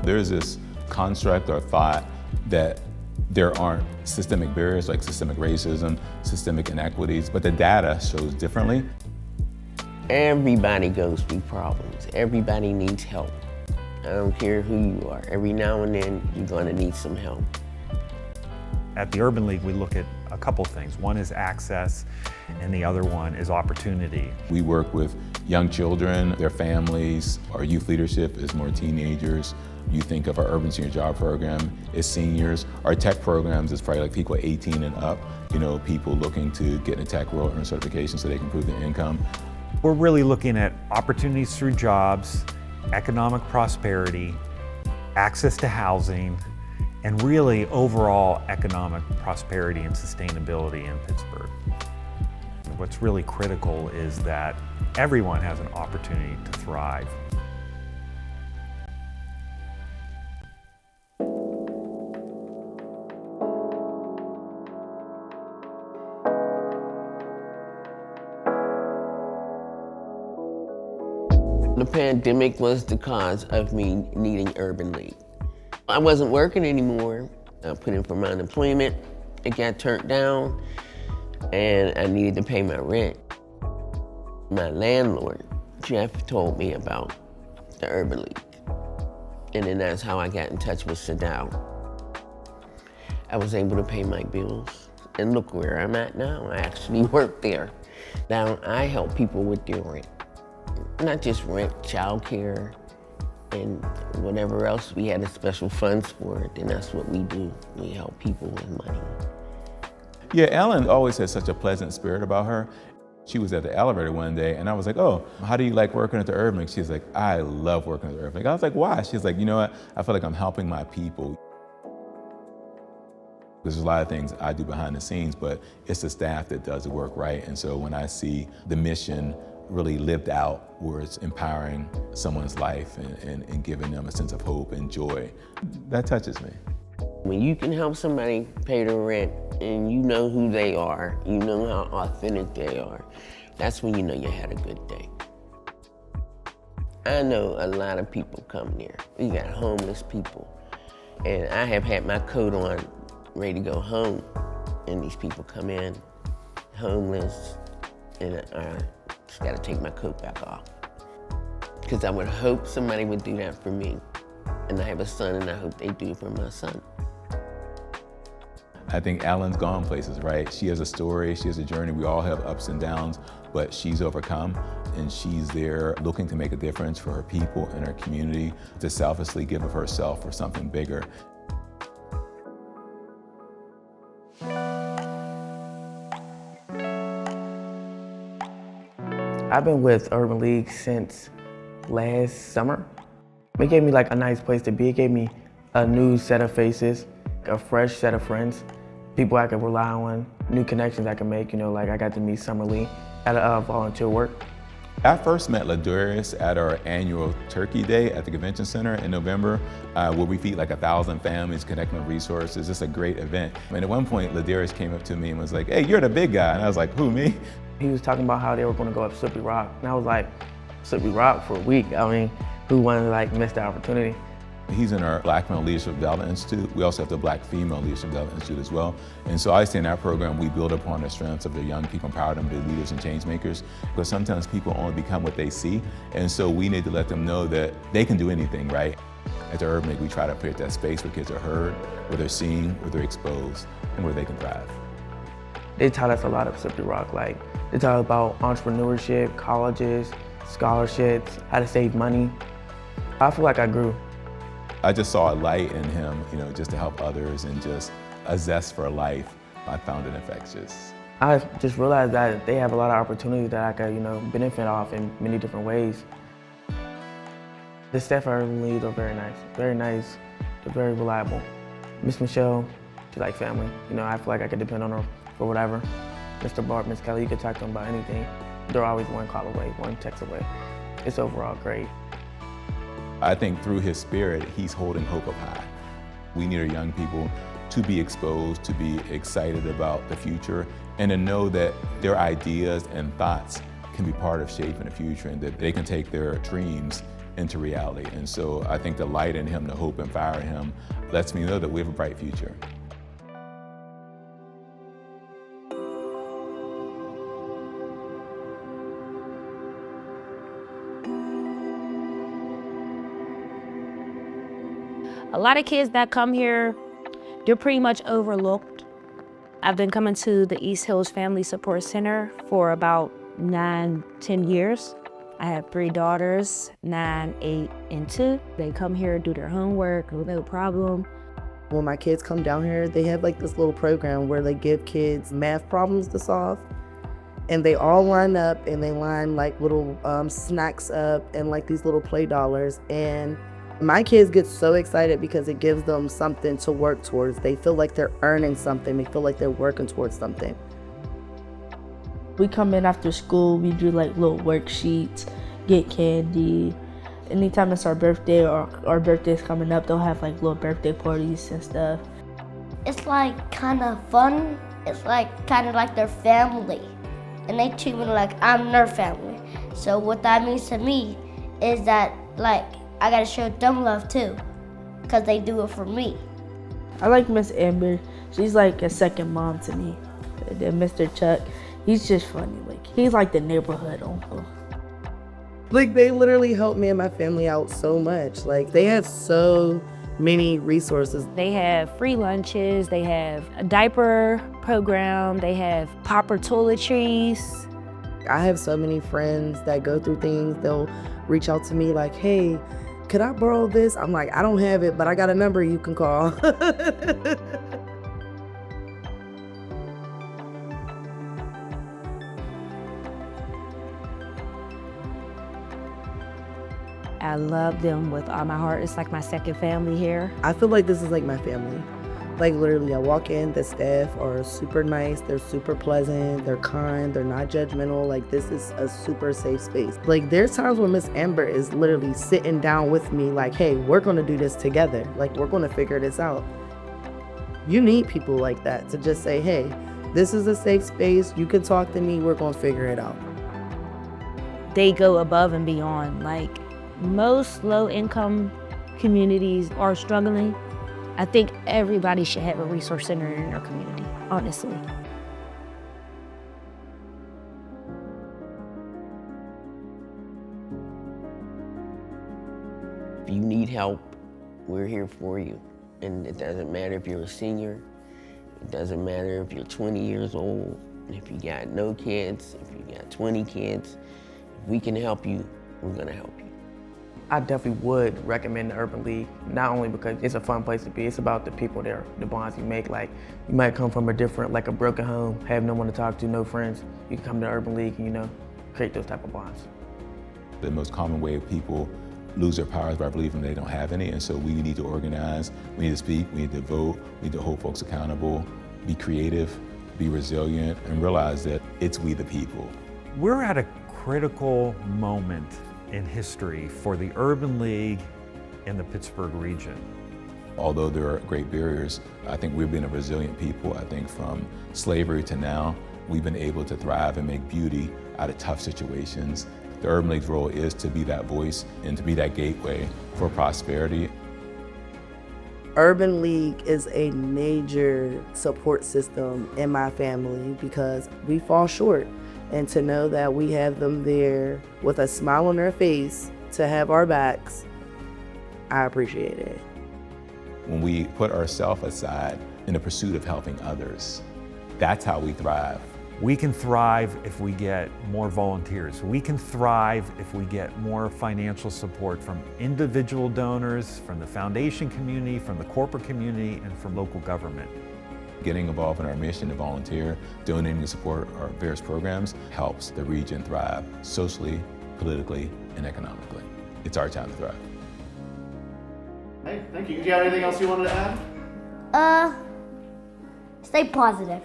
There's this construct or thought that there aren't systemic barriers like systemic racism, systemic inequities, but the data shows differently. Everybody goes through problems. Everybody needs help. I don't care who you are. Every now and then, you're going to need some help. At the Urban League, we look at a couple things. One is access, and the other one is opportunity. We work with young children, their families. Our youth leadership is more teenagers. You think of our Urban Senior Job Program as seniors. Our tech programs is probably like people 18 and up, people looking to get in the tech world, earn certification so they can prove their income. We're really looking at opportunities through jobs, economic prosperity, access to housing, and really overall economic prosperity and sustainability in Pittsburgh. What's really critical is that everyone has an opportunity to thrive. The pandemic was the cause of me needing Urban League. I wasn't working anymore. I put in for my unemployment. It got turned down, and I needed to pay my rent. My landlord, Jeff, told me about the Urban League. And then that's how I got in touch with Sadao. I was able to pay my bills. And look where I'm at now. I actually work there. Now I help people with their rent. Not just rent, childcare, and whatever else we had a special funds for it, and that's what we do. We help people with money. Yeah, Ellen always had such a pleasant spirit about her. She was at the elevator one day, and I was like, oh, how do you like working at the Urban League? She's like, I love working at the Urban League. I was like, why? She's like, you know what? I feel like I'm helping my people. There's a lot of things I do behind the scenes, but it's the staff that does the work right. And so when I see the mission really lived out, where it's empowering someone's life and giving them a sense of hope and joy, that touches me. When you can help somebody pay their rent and you know who they are, you know how authentic they are, that's when you know you had a good day. I know a lot of people come there. You got homeless people. And I have had my coat on, ready to go home, and these people come in, homeless, and I just gotta take my coat back off. Because I would hope somebody would do that for me. And I have a son, and I hope they do it for my son. I think Ellen's gone places, right? She has a story, she has a journey. We all have ups and downs, but she's overcome, and she's there looking to make a difference for her people and her community, to selflessly give of herself for something bigger. I've been with Urban League since last summer. It gave me like a nice place to be. It gave me a new set of faces, a fresh set of friends, people I could rely on, new connections I could make. Like I got to meet Summer Lee at volunteer work. I first met Ladarius at our annual Turkey Day at the Convention Center in November, where we feed like 1,000 families, connecting with resources. It's a great event. And at one point, Ladarius came up to me and was like, hey, you're the big guy. And I was like, who, me? He was talking about how they were going to go up Slippery Rock. And I was like, Slippery Rock for a week? I mean, who wanted to miss the opportunity? He's in our Black Male Leadership Development Institute. We also have the Black Female Leadership Development Institute as well. And so I say in our program, we build upon the strengths of the young people, empower them to be leaders and change makers, because sometimes people only become what they see. And so we need to let them know that they can do anything, right? At the Urban League, we try to create that space where kids are heard, where they're seen, where they're exposed, and where they can thrive. They taught us a lot of Slippery Rock. They taught us about entrepreneurship, colleges, scholarships, how to save money. I feel like I grew. I just saw a light in him, just to help others, and just a zest for life. I found it infectious. I just realized that they have a lot of opportunities that I could, benefit off in many different ways. The staff at Urban League are very nice, they're very reliable. Miss Michelle, she's like family. I feel like I could depend on her for whatever. Mr. Bart, Miss Kelly, you could talk to them about anything. They're always one call away, one text away. It's overall great. I think through his spirit, he's holding hope up high. We need our young people to be exposed, to be excited about the future, and to know that their ideas and thoughts can be part of shaping the future, and that they can take their dreams into reality. And so I think the light in him, the hope and fire in him, lets me know that we have a bright future. A lot of kids that come here, they're pretty much overlooked. I've been coming to the East Hills Family Support Center for about 9-10 years. I have 3 daughters, 9, 8, and 2. They come here, do their homework, no problem. When my kids come down here, they have like this little program where they give kids math problems to solve. And they all line up and they line like little snacks up and like these little play dollars. And my kids get so excited because it gives them something to work towards. They feel like they're earning something. They feel like they're working towards something. We come in after school, we do like little worksheets, get candy. Anytime it's our birthday or our birthday's coming up, they'll have like little birthday parties and stuff. It's like kind of fun. It's like kind of like their family. And they treat me like I'm their family. So what that means to me is that like I gotta show them love too, because they do it for me. I like Miss Amber. She's like a second mom to me. And then Mr. Chuck, he's just funny. Like he's like the neighborhood uncle. Like they literally help me and my family out so much. Like they have so many resources. They have free lunches, they have a diaper program, they have popper toiletries. I have so many friends that go through things. They'll reach out to me like, hey, could I borrow this? I'm like, I don't have it, but I got a number you can call. I love them with all my heart. It's like my second family here. I feel like this is like my family. Like literally I walk in, the staff are super nice, they're super pleasant, they're kind, they're not judgmental. Like this is a super safe space. Like there's times when Miss Amber is literally sitting down with me like, hey, we're gonna do this together. Like we're gonna figure this out. You need people like that to just say, hey, this is a safe space, you can talk to me, we're gonna figure it out. They go above and beyond. Like most low-income communities are struggling. I think everybody should have a resource center in their community, honestly. If you need help, we're here for you. And it doesn't matter if you're a senior, it doesn't matter if you're 20 years old, if you got no kids, if you got 20 kids, if we can help you, we're gonna help you. I definitely would recommend the Urban League, not only because it's a fun place to be, it's about the people there, the bonds you make. Like, you might come from a broken home, have no one to talk to, no friends. You can come to the Urban League and, create those type of bonds. The most common way people lose their powers by believing they don't have any, and so we need to organize, we need to speak, we need to vote, we need to hold folks accountable, be creative, be resilient, and realize that it's we the people. We're at a critical moment in history for the Urban League in the Pittsburgh region. Although there are great barriers, I think we've been a resilient people. I think from slavery to now, we've been able to thrive and make beauty out of tough situations. The Urban League's role is to be that voice and to be that gateway for prosperity. Urban League is a major support system in my family because we fall short. And to know that we have them there with a smile on their face to have our backs, I appreciate it. When we put ourselves aside in the pursuit of helping others, that's how we thrive. We can thrive if we get more volunteers. We can thrive if we get more financial support from individual donors, from the foundation community, from the corporate community, and from local government. Getting involved in our mission to volunteer, donating to support our various programs helps the region thrive socially, politically, and economically. It's our time to thrive. Hey, thank you. Do you have anything else you wanted to add? Stay positive.